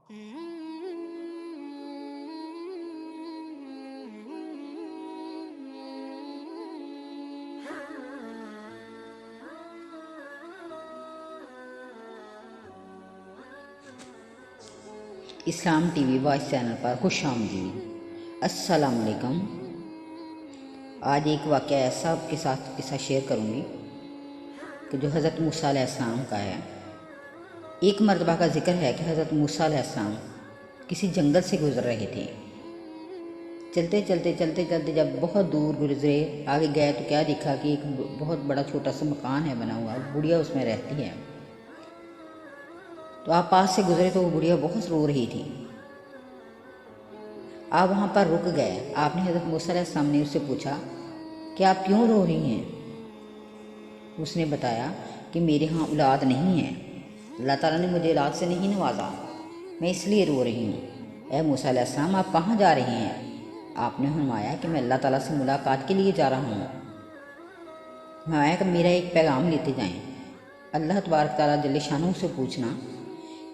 اسلام T V voice channel پر خوش آمدید۔ السلام علیکم۔ آج ایک واقعہ ایسا آپ کے ساتھ قصہ شیئر کروں گی کہ جو حضرت موسیٰ علیہ السلام کا ہے۔ ایک مرتبہ کا ذکر ہے کہ حضرت موسیٰ علیہ السلام کسی جنگل سے گزر رہے تھے۔ چلتے چلتے جب بہت دور گزرے، آگے گئے تو کیا دیکھا کہ ایک بہت بڑا چھوٹا سا مکان ہے بنا ہوا، بڑھیا اس میں رہتی ہے۔ تو آپ پاس سے گزرے تو وہ بڑھیا بہت رو رہی تھی۔ آپ وہاں پر رک گئے۔ آپ نے حضرت موسیٰ علیہ السلام نے اس سے پوچھا کہ آپ کیوں رو رہی ہیں؟ اس نے بتایا کہ میرے ہاں اولاد نہیں ہے، اللہ تعالیٰ نے مجھے اولاد سے نہیں نوازا، میں اس لیے رو رہی ہوں۔ اے موسیٰ علیہ السلام، آپ کہاں جا رہے ہیں؟ آپ نے فرمایا کہ میں اللہ تعالیٰ سے ملاقات کے لیے جا رہا ہوں۔ فرمایا کہ میرا ایک پیغام لیتے جائیں، اللہ تبارک تعالیٰ جل شانہ سے پوچھنا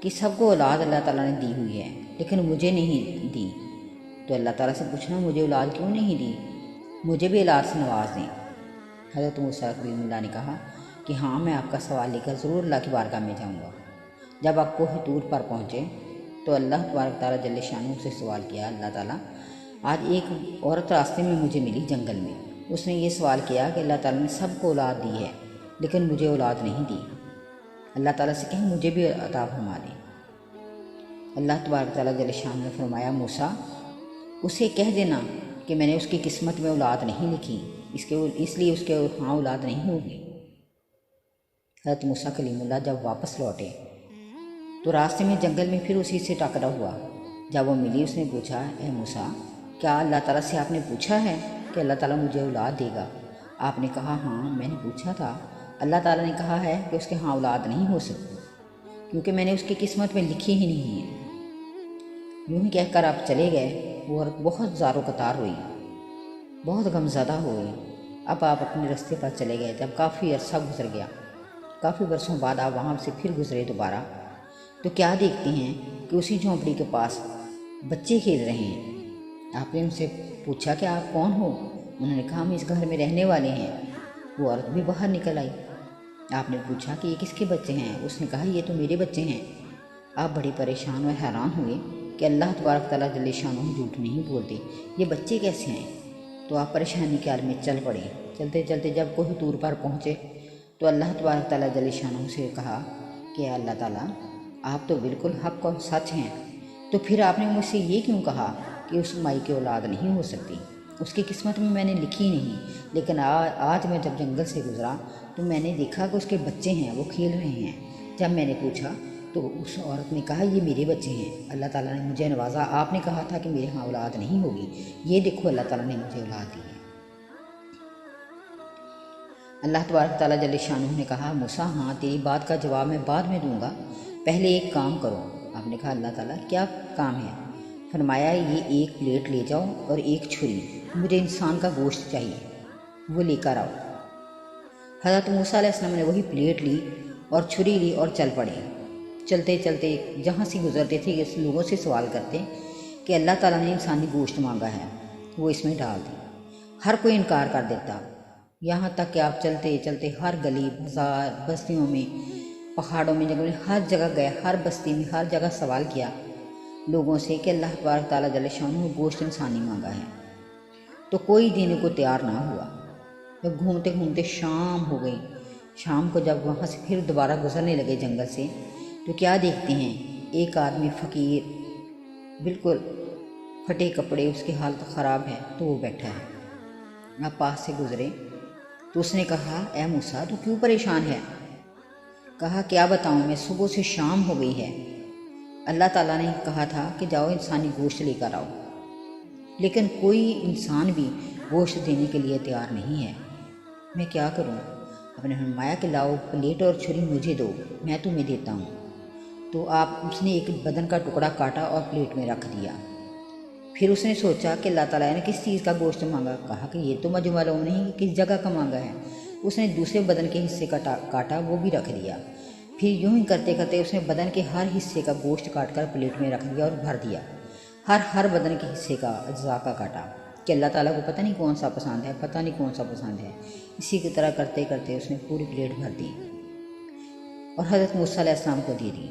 کہ سب کو اولاد اللہ تعالیٰ نے دی ہوئی ہے لیکن مجھے نہیں دی، تو اللہ تعالیٰ سے پوچھنا مجھے اولاد کیوں نہیں دی، مجھے بھی اولاد سے نواز دیں۔ حضرت موسیٰ کلیم اللہ نے کہا کہ ہاں، میں آپ کا سوال لے کر ضرور اللہ کی بارگاہ میں جاؤں گا۔ جب آپ کوہ طور پر پہنچے تو اللہ تبارک تعالیٰ جل شانہ سے سوال کیا، اللہ تعالیٰ آج ایک عورت راستے میں مجھے ملی جنگل میں، اس نے یہ سوال کیا کہ اللہ تعالیٰ نے سب کو اولاد دی ہے لیکن مجھے اولاد نہیں دی، اللہ تعالیٰ سے کہیں مجھے بھی عطا فرما دیں۔ اللہ تبارک تعالیٰ جل شانہ نے فرمایا، موسیٰ اسے کہہ دینا کہ میں نے اس کی قسمت میں اولاد نہیں لکھی، اس لیے اس کے ہاں اولاد نہیں ہوگی۔ حضرت موسیٰ کلیم اللہ جب واپس لوٹے تو راستے میں جنگل میں پھر اسی سے ٹکرا ہوا۔ جب وہ ملی اس نے پوچھا، اے موسیٰ، کیا اللہ تعالیٰ سے آپ نے پوچھا ہے کہ اللہ تعالیٰ مجھے اولاد دے گا؟ آپ نے کہا ہاں، میں نے پوچھا تھا، اللہ تعالیٰ نے کہا ہے کہ اس کے ہاں اولاد نہیں ہو سکتی کیونکہ میں نے اس کی قسمت میں لکھی ہی نہیں ہے۔ یوں ہی کہہ کر آپ چلے گئے۔ وہ عورت بہت زار و قطار ہوئی، بہت غمزدہ ہوئی۔ اب آپ اپنے راستے پر چلے گئے۔ جب کافی عرصہ گزر گیا، کافی برسوں بعد آپ وہاں سے پھر گزرے دوبارہ، تو کیا دیکھتے ہیں کہ اسی جھونپڑی کے پاس بچے کھیل رہے ہیں۔ آپ نے ان سے پوچھا کہ آپ کون ہو؟ انہوں نے کہا ہم اس گھر میں رہنے والے ہیں۔ وہ عورت بھی باہر نکل آئی۔ آپ نے پوچھا کہ یہ کس کے بچے ہیں؟ اس نے کہا یہ تو میرے بچے ہیں۔ آپ بڑی پریشان اور حیران ہوئے کہ اللہ تبارک تعالیٰ جل شانہ جھوٹ نہیں بولتے، یہ بچے کیسے ہیں؟ تو آپ پریشانی کے حال میں چل پڑے۔ چلتے جب کوہ طور پر پہنچے تو اللہ تبارک تعالیٰ جل شانہ سے کہا کہ اللہ تعالیٰ آپ تو بالکل حق اور سچ ہیں، تو پھر آپ نے مجھ سے یہ کیوں کہا کہ اس مائی کی اولاد نہیں ہو سکتی؟ اس کی قسمت میں نے لکھی نہیں، لیکن آج میں جب جنگل سے گزرا تو میں نے دیکھا کہ اس کے بچے ہیں، وہ کھیل رہے ہیں۔ جب میں نے پوچھا تو اس عورت نے کہا یہ میرے بچے ہیں، اللہ تعالیٰ نے مجھے نوازا، آپ نے کہا تھا کہ میرے ہاں اولاد نہیں ہوگی، یہ دیکھو اللہ تعالیٰ نے مجھے اولاد دی ہے۔ اللہ تبارک تعالیٰ جل شانہ نے کہا، موسیٰ ہاں، تیری بات کا جواب میں بعد میں دوں گا، پہلے ایک کام کرو۔ آپ نے کہا اللہ تعالیٰ کیا کام ہے؟ فرمایا یہ ایک پلیٹ لے جاؤ اور ایک چھری، مجھے انسان کا گوشت چاہیے، وہ لے کر آؤ۔ حضرت موسیٰ علیہ السلام نے وہی پلیٹ لی اور چھری لی اور چل پڑے۔ چلتے جہاں سے گزرتے تھے اس لوگوں سے سوال کرتے کہ اللہ تعالیٰ نے انسانی گوشت مانگا ہے، وہ اس میں ڈال دیں۔ ہر کوئی انکار کر دیتا، یہاں تک کہ آپ چلتے ہر گلی بازار بستیوں میں پہاڑوں میں جنگلوں میں ہر جگہ گئے، ہر بستی میں ہر جگہ سوال کیا لوگوں سے کہ اللہ تبارک تعالیٰ جل شانہ گوشت انسانی مانگا ہے، تو کوئی دینے کو تیار نہ ہوا۔ جب گھومتے شام ہو گئی، شام کو جب وہاں سے پھر دوبارہ گزرنے لگے جنگل سے تو کیا دیکھتے ہیں، ایک آدمی فقیر بالکل پھٹے کپڑے، اس کی حالت خراب ہے، تو وہ بیٹھا ہے۔ آپ پاس سے گزرے تو اس نے کہا اے موسیٰ تو کیوں پریشان ہے؟ کہا کیا بتاؤں، میں صبح سے شام ہو گئی ہے، اللہ تعالیٰ نے کہا تھا کہ جاؤ انسانی گوشت لے کر آؤ، لیکن کوئی انسان بھی گوشت دینے کے لیے تیار نہیں ہے، میں کیا کروں؟ آپ نے فرمایا کہ لاؤ پلیٹ اور چھری مجھے دو، میں تمہیں دیتا ہوں۔ تو اس نے ایک بدن کا ٹکڑا کاٹا اور پلیٹ میں رکھ دیا۔ پھر اس نے سوچا کہ اللہ تعالیٰ نے کس چیز کا گوشت مانگا؟ کہا کہ یہ تو مجھے معلوم نہیں کہ کس جگہ کا مانگا ہے۔ اس نے دوسرے بدن کے حصے کا کاٹا، وہ بھی رکھ دیا۔ پھر یوں ہی کرتے کرتے اس نے بدن کے ہر حصے کا گوشت کاٹ کر پلیٹ میں رکھ دیا اور بھر دیا، ہر بدن کے حصے کا، اجزاء کا کاٹا کہ اللہ تعالیٰ کو پتہ نہیں کون سا پسند ہے، پتہ نہیں کون سا پسند ہے۔ اسی کی طرح کرتے کرتے اس نے پوری پلیٹ بھر دی اور حضرت موسیٰ علیہ السلام کو دے دی۔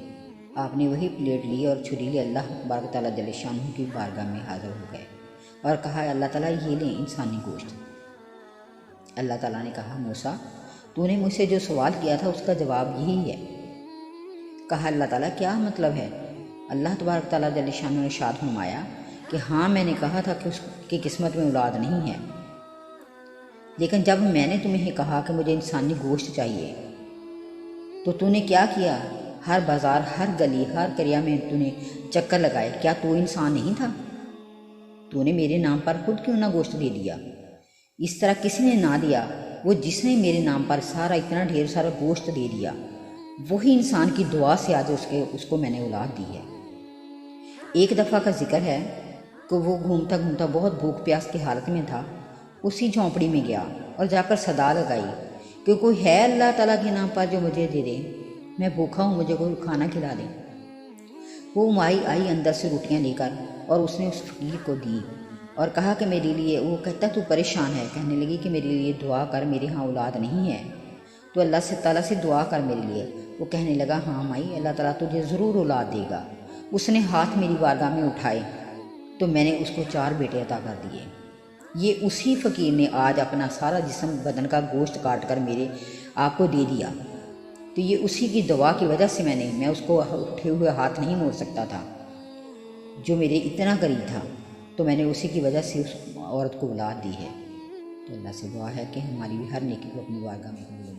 آپ نے وہی پلیٹ لی اور چھری لی، اللہ تبارک تعالیٰ جل شانہ کی بارگاہ میں حاضر ہو گئے اور کہا، اللہ تعالیٰ یہ لیں انسانی گوشت۔ اللہ تعالیٰ نے کہا، موسیٰ تو نے مجھ سے جو سوال کیا تھا اس کا جواب یہی ہے۔ کہا، اللہ تعالیٰ کیا مطلب ہے؟ اللہ تبارک تعالیٰ جل شانہ نے ارشاد فرمایا کہ ہاں میں نے کہا تھا کہ اس کی قسمت میں اولاد نہیں ہے، لیکن جب میں نے تمہیں کہا کہ مجھے انسانی گوشت چاہیے تو نے کیا کیا؟ ہر بازار، ہر گلی، ہر قریہ میں نے چکر لگائے، کیا تو انسان نہیں تھا؟ تو نے میرے نام پر خود کیوں نہ گوشت دے دیا؟ اس طرح کسی نے نہ دیا، وہ جس نے میرے نام پر اتنا ڈھیر سارا گوشت دے دیا، وہی انسان کی دعا سے آج اس کو میں نے اولاد دی ہے۔ ایک دفعہ کا ذکر ہے کہ وہ گھومتا گھومتا بہت بھوک پیاس کی حالت میں تھا، اسی جھونپڑی میں گیا اور جا کر صدا لگائی کہ کوئی ہے اللہ تعالیٰ کے نام پر جو مجھے دے دے، میں بھوکھا ہوں، مجھے کوئی کھانا کھلا دے۔ وہ مائی آئی اندر سے روٹیاں لے کر اور اس نے اس فقیر کو دی اور کہا کہ میرے لیے، وہ کہتا تو پریشان ہے، کہنے لگی کہ میرے لیے دعا کر، میرے ہاں اولاد نہیں ہے تو اللہ تعالیٰ سے دعا کر میرے لیے۔ وہ کہنے لگا، ہاں مائی، اللہ تعالیٰ تجھے ضرور اولاد دے گا۔ اس نے ہاتھ میری بارگاہ میں اٹھائے تو میں نے اس کو 4 بیٹے عطا کر دیے۔ یہ اسی فقیر نے آج اپنا سارا جسم، بدن کا گوشت کاٹ کر میرے آپ کو دے دیا، تو یہ اسی کی دعا کی وجہ سے میں اس کو اٹھے ہوئے ہاتھ نہیں موڑ سکتا تھا جو میرے اتنا قریب تھا، تو میں نے اسی کی وجہ سے اس عورت کو اولاد دی ہے۔ تو اللہ سے دعا ہے کہ ہماری بھی ہر نیکی کو اپنی بارگاہ میں قبول